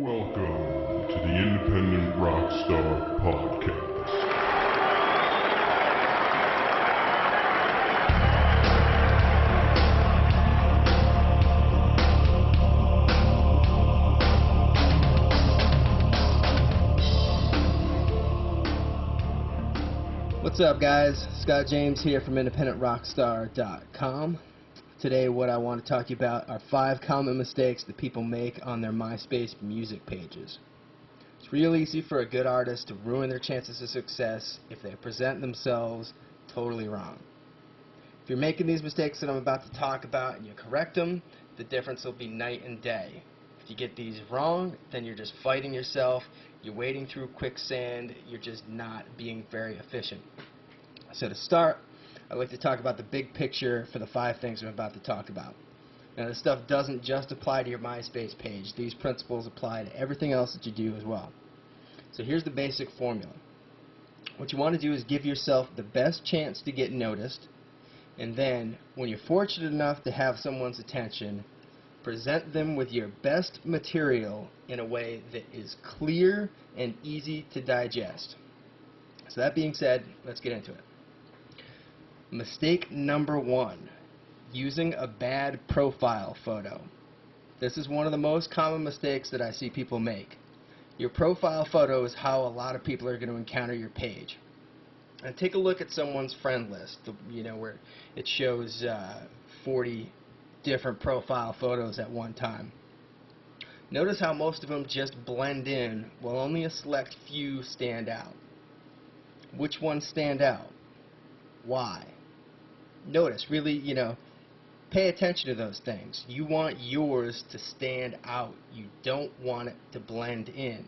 Welcome to the Independent Rockstar Podcast. What's up, guys? Scott James here from IndependentRockstar.com. Today what I want to talk to you about are 5 common mistakes that people make on their Myspace music pages. It's real easy for a good artist to ruin their chances of success if they present themselves totally wrong. If you're making these mistakes that I'm about to talk about and you correct them, the difference will be night and day. If you get these wrong, then you're just fighting yourself, you're wading through quicksand, you're just not being very efficient. So to start, I'd like to talk about the big picture for the 5 things I'm about to talk about. Now, this stuff doesn't just apply to your MySpace page. These principles apply to everything else that you do as well. So here's the basic formula. What you want to do is give yourself the best chance to get noticed, and then when you're fortunate enough to have someone's attention, present them with your best material in a way that is clear and easy to digest. So that being said, let's get into it. Mistake number 1, using a bad profile photo. This is one of the most common mistakes that I see people make. Your profile photo is how a lot of people are going to encounter your page. And take a look at someone's friend list, where it shows 40 different profile photos at one time. Notice how most of them just blend in, while only a select few stand out. Which ones stand out? Why? Notice, really, pay attention to those things. You want yours to stand out. You don't want it to blend in.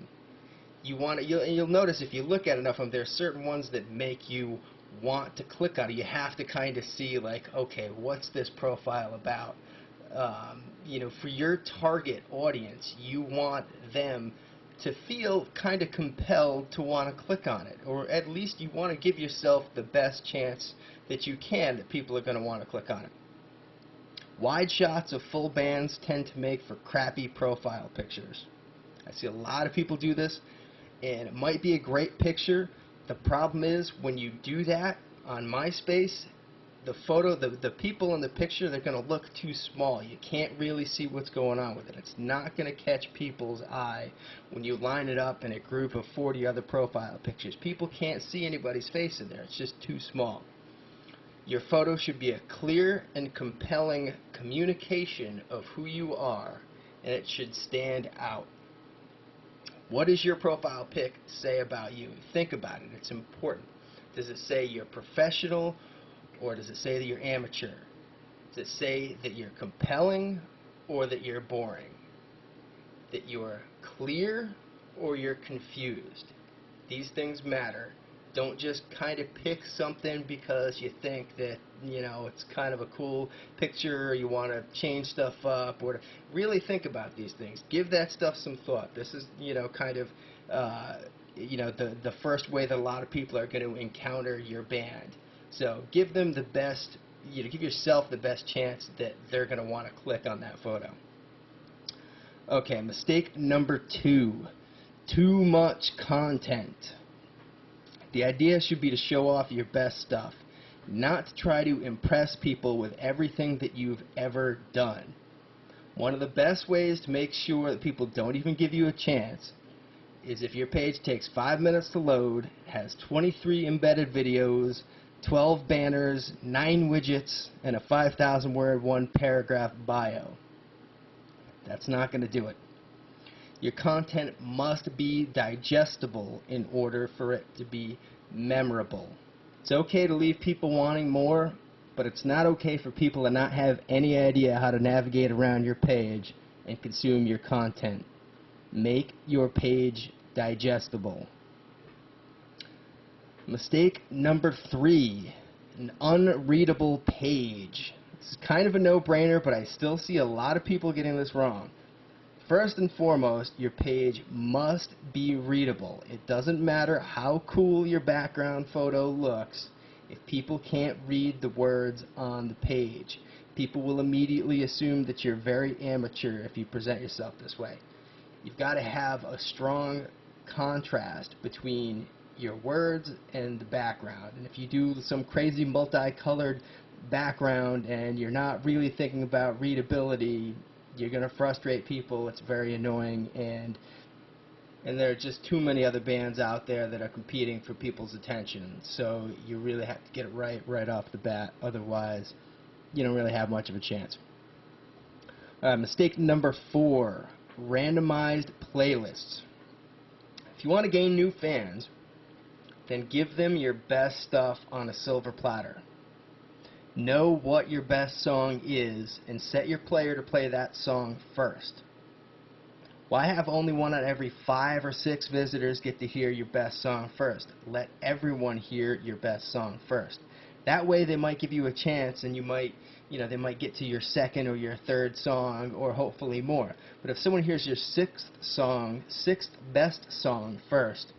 You'll notice if you look at enough of them, there are certain ones that make you want to click on it. You have to kind of see, like, okay, what's this profile about? For your target audience, you want them to feel kind of compelled to want to click on it, or at least you want to give yourself the best chance that you can that people are going to want to click on it. Wide shots of full bands tend to make for crappy profile pictures. I see a lot of people do this, and it might be a great picture. The problem is when you do that on MySpace, the people in the picture, they're going to look too small. You can't really see what's going on with it. It's not going to catch people's eye when you line it up in a group of 40 other profile pictures. People can't see anybody's face in there. It's just too small. Your photo should be a clear and compelling communication of who you are, and it should stand out. What does your profile pic say about you? Think about it. It's important. Does it say you're professional, or does it say that you're amateur? Does it say that you're compelling, or that you're boring? That you're clear, or you're confused? These things matter. Don't just kind of pick something because you think that, it's kind of a cool picture, or you want to change stuff up, or really think about these things. Give that stuff some thought. This is, kind of, the first way that a lot of people are going to encounter your band. So give them the best, give yourself the best chance that they're going to want to click on that photo. Okay, mistake number 2, too much content. The idea should be to show off your best stuff, not to try to impress people with everything that you've ever done. One of the best ways to make sure that people don't even give you a chance is if your page takes 5 minutes to load, has 23 embedded videos, 12 banners, 9 widgets, and a 5,000-word, 1-paragraph bio. That's not going to do it. Your content must be digestible in order for it to be memorable. It's okay to leave people wanting more, but it's not okay for people to not have any idea how to navigate around your page and consume your content. Make your page digestible. Mistake number 3, an unreadable page. This is kind of a no-brainer, but I still see a lot of people getting this wrong. First and foremost, your page must be readable. It doesn't matter how cool your background photo looks if people can't read the words on the page. People will immediately assume that you're very amateur if you present yourself this way. You've got to have a strong contrast between your words and the background. And if you do some crazy multicolored background and you're not really thinking about readability, you're going to frustrate people. It's very annoying, and there are just too many other bands out there that are competing for people's attention. So you really have to get it right off the bat. Otherwise, you don't really have much of a chance. Mistake number 4, randomized playlists. If you want to gain new fans, then give them your best stuff on a silver platter. Know what your best song is and set your player to play that song first. Why have only 1 out of every 5 or 6 visitors get to hear your best song first? Let everyone hear your best song first. That way they might give you a chance, and they might get to your second or your third song, or hopefully more. But if someone hears your 6th best song first,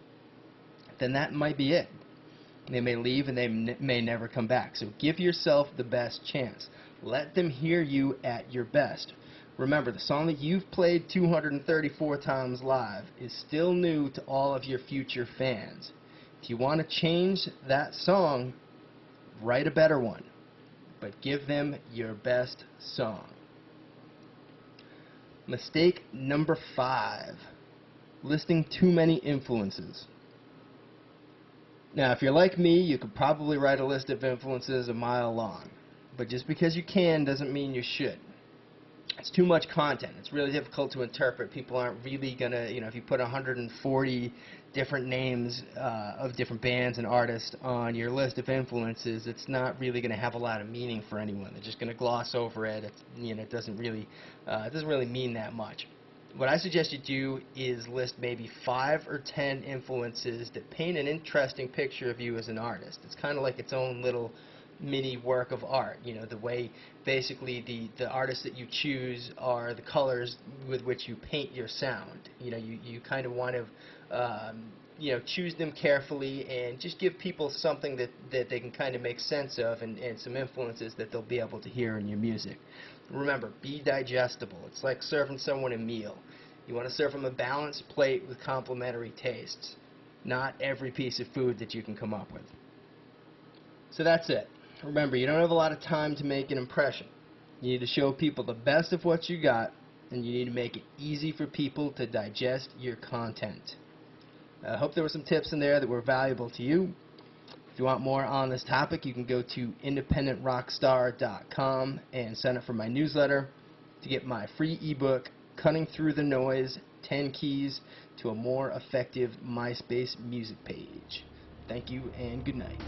then that might be it. They may leave and they may never come back. So give yourself the best chance. Let them hear you at your best. Remember, the song that you've played 234 times live is still new to all of your future fans. If you want to change that song, write a better one, but give them your best song. Mistake number 5, listing too many influences. Now, if you're like me, you could probably write a list of influences a mile long, but just because you can doesn't mean you should. It's too much content. It's really difficult to interpret. People aren't really going to, if you put 140 different names of different bands and artists on your list of influences, it's not really going to have a lot of meaning for anyone. They're just going to gloss over it. It doesn't really mean that much. What I suggest you do is list maybe 5 or 10 influences that paint an interesting picture of you as an artist. It's kind of like its own little mini work of art. The way basically the artists that you choose are the colors with which you paint your sound. You kind of want to choose them carefully and just give people something that they can kind of make sense of, and some influences that they'll be able to hear in your music. Remember, be digestible. It's like serving someone a meal. You want to serve them a balanced plate with complementary tastes, not every piece of food that you can come up with. So that's it. Remember, you don't have a lot of time to make an impression. You need to show people the best of what you got, and you need to make it easy for people to digest your content. I hope there were some tips in there that were valuable to you. If you want more on this topic, you can go to independentrockstar.com and sign up for my newsletter to get my free ebook, Cutting Through the Noise, 10 Keys to a More Effective Myspace Music Page. Thank you and good night.